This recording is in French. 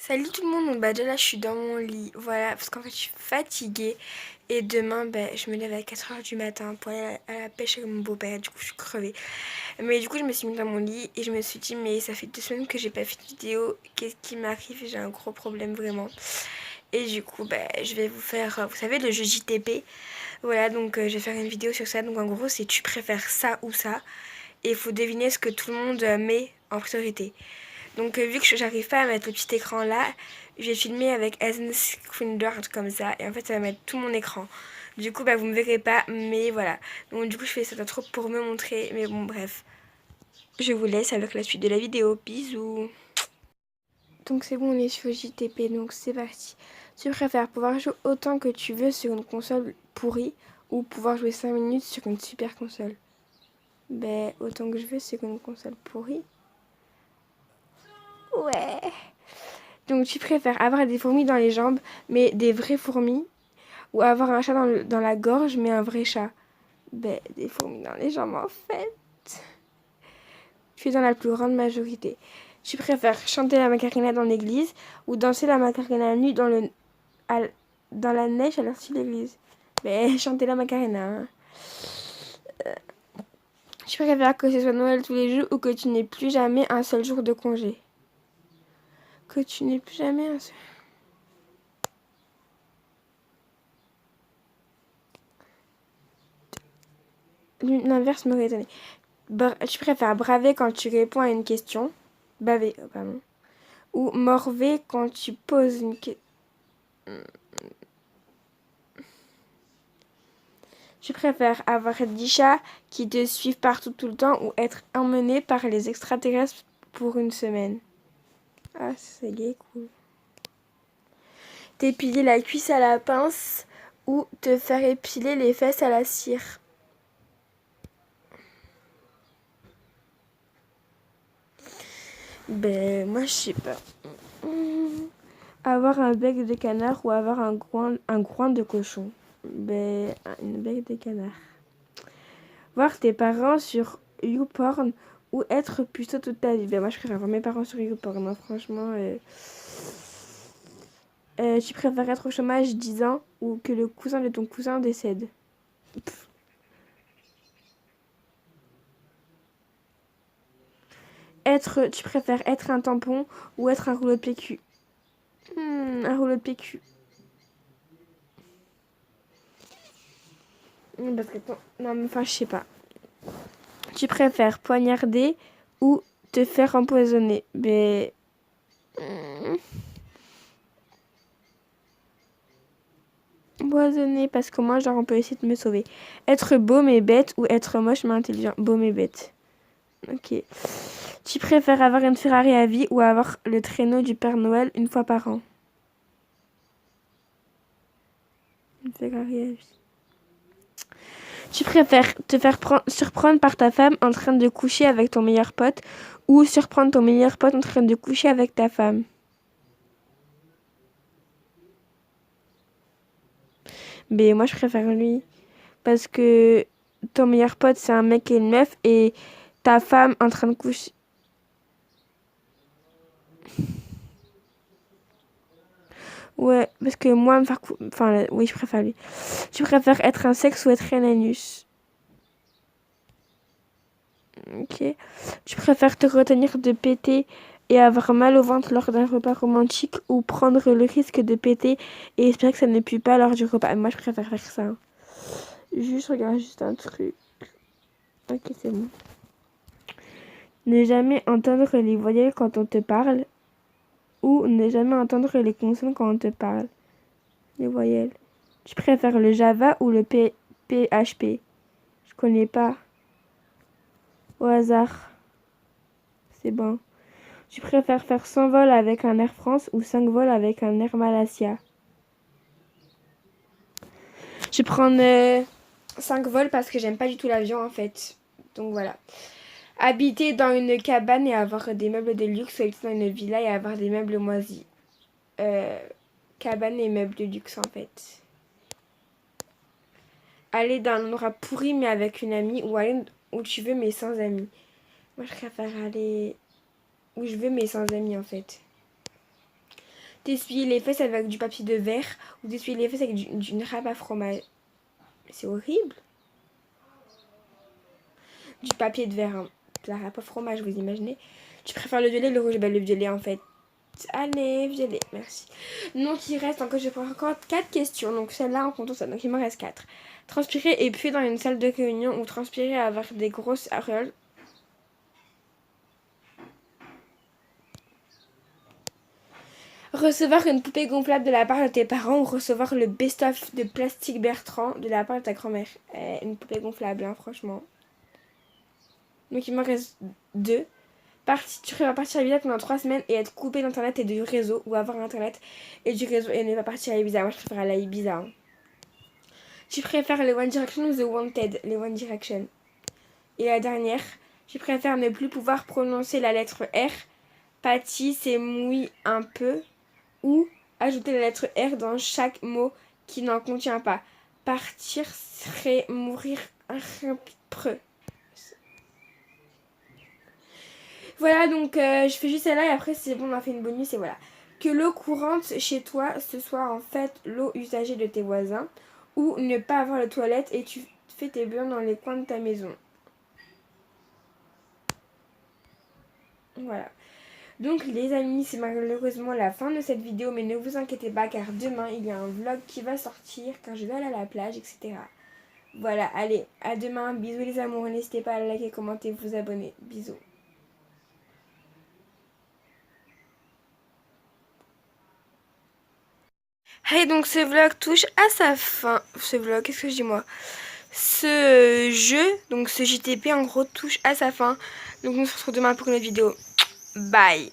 Salut tout le monde, donc déjà là je suis dans mon lit, voilà, parce qu'en fait je suis fatiguée et demain je me lève à 4h du matin pour aller à la pêche avec mon beau-père, du coup je suis crevée. Mais du coup je me suis mise dans mon lit et je me suis dit mais ça fait 2 semaines que j'ai pas fait de vidéo, qu'est-ce qui m'arrive? J'ai un gros problème vraiment. Et du coup je vais vous faire, vous savez le jeu JTP, voilà donc je vais faire une vidéo sur ça, donc en gros c'est tu préfères ça ou ça et il faut deviner ce que tout le monde met en priorité. Donc vu que j'arrive pas à mettre le petit écran là, j'ai filmé avec Essence Screener, un truc comme ça, et en fait ça va mettre tout mon écran. Du coup vous me verrez pas, mais voilà. Donc du coup je fais cette intro pour me montrer, mais bon bref. Je vous laisse avec la suite de la vidéo, bisous. Donc c'est bon, on est sur JTP, donc c'est parti. Tu préfères pouvoir jouer autant que tu veux sur une console pourrie ou pouvoir jouer 5 minutes sur une super console? Autant que je veux sur une console pourrie. Ouais. Donc tu préfères avoir des fourmis dans les jambes, mais des vraies fourmis, ou avoir un chat dans la gorge, mais un vrai chat? Des fourmis dans les jambes en fait. Je suis dans la plus grande majorité. Tu préfères chanter la Macarena dans l'église ou danser la Macarena nue à- dans la neige à la sortie de l'église? Chanter la Macarena. Hein. Tu préfères que ce soit Noël tous les jours ou que tu n'aies plus jamais un seul jour de congé? Que tu n'aies plus jamais un seul... L'inverse m'aurait étonné. Tu préfères braver quand tu réponds à une question, baver, pardon, ou morver quand tu poses une question. Tu préfères avoir 10 chats qui te suivent partout tout le temps ou être emmené par les extraterrestres pour une semaine? Ah, c'est gay, cool. T'épiler la cuisse à la pince ou te faire épiler les fesses à la cire? Moi, je sais pas. Avoir un bec de canard ou avoir un groin de cochon? Une bec de canard. Voir tes parents sur YouPorn ou être puceau toute ta vie? Moi, je préfère voir mes parents sur YouPorn, hein, franchement. Tu préfères être au chômage 10 ans ou que le cousin de ton cousin décède? Tu préfères être un tampon ou être un rouleau de PQ? Un rouleau de PQ. Parce que, non, mais enfin, je sais pas. Tu préfères poignarder ou te faire empoisonner? Empoisonner, parce que moi, genre, on peut essayer de me sauver. Être beau mais bête ou être moche mais intelligent? Beau mais bête. Ok. Tu préfères avoir une Ferrari à vie ou avoir le traîneau du Père Noël une fois par an? Une Ferrari à vie. Tu préfères te faire surprendre par ta femme en train de coucher avec ton meilleur pote ou surprendre ton meilleur pote en train de coucher avec ta femme? Moi, je préfère lui. Parce que ton meilleur pote, c'est un mec et une meuf et ta femme en train de coucher. Ouais, parce que moi, me faire enfin, oui, je préfère lui. Tu préfères être un sexe ou être un anus? Ok. Tu préfères te retenir de péter et avoir mal au ventre lors d'un repas romantique ou prendre le risque de péter et espérer que ça ne pue pas lors du repas? Moi, je préfère faire ça. Hein. Regarde juste un truc. Ok, c'est bon. Ne jamais entendre les voyelles quand on te parle ou ne jamais entendre les consonnes quand on te parle. Les voyelles. Tu préfères le Java ou le PHP? Je connais pas. Au hasard. C'est bon. Tu préfères faire 100 vols avec un Air France ou 5 vols avec un Air Malaysia? Je vais prendre 5 vols parce que j'aime pas du tout l'avion en fait. Donc voilà. Habiter dans une cabane et avoir des meubles de luxe ou habiter dans une villa et avoir des meubles moisis. Euh, Cabane et meubles de luxe en fait. Aller dans un endroit pourri mais avec une amie ou aller où tu veux mais sans amis. Moi je préfère aller où je veux mais sans amis en fait. d'essuyer les fesses avec du papier de verre ou d'essuyer les fesses avec d'une râpe à fromage. C'est horrible. Du papier de verre, hein. La râpe à fromage, vous imaginez? Tu préfères le violet ou le rouge? Ben, le violet en fait. Allez, violet, merci. Donc il reste encore, je vais prendre encore 4 questions. Donc celle-là en comptant ça, donc il me reste 4. Transpirer et puer dans une salle de réunion ou transpirer et avoir des grosses aréoles. Recevoir une poupée gonflable de la part de tes parents ou recevoir le best-of de Plastique Bertrand de la part de ta grand-mère. Une poupée gonflable, hein, franchement. Donc il me reste 2. Tu vas partir à Ibiza pendant 3 semaines et être coupé d'internet et du réseau, ou avoir internet et du réseau et ne pas partir à Ibiza. Moi je préfère aller à Ibiza. Hein. Tu préfères les One Direction ou The Wanted? Les One Direction. Et la dernière, tu préfères ne plus pouvoir prononcer la lettre R, Patty s'émouille un peu, ou ajouter la lettre R dans chaque mot qui n'en contient pas. Partir serait mourir preux. Voilà, donc je fais juste celle-là et après c'est bon, on a fait une bonus et voilà. Que l'eau courante chez toi, ce soit en fait l'eau usagée de tes voisins, ou ne pas avoir de toilette et tu fais tes beurres dans les coins de ta maison. Voilà. Donc les amis, c'est malheureusement la fin de cette vidéo, mais ne vous inquiétez pas car demain il y a un vlog qui va sortir quand je vais aller à la plage, etc. Voilà, allez, à demain, bisous les amours, n'hésitez pas à liker, commenter, vous abonner, bisous. Hey, donc ce vlog touche à sa fin. Ce vlog, qu'est-ce que je dis moi? Ce jeu, donc ce JTP en gros touche à sa fin. Donc on se retrouve demain pour une autre vidéo. Bye.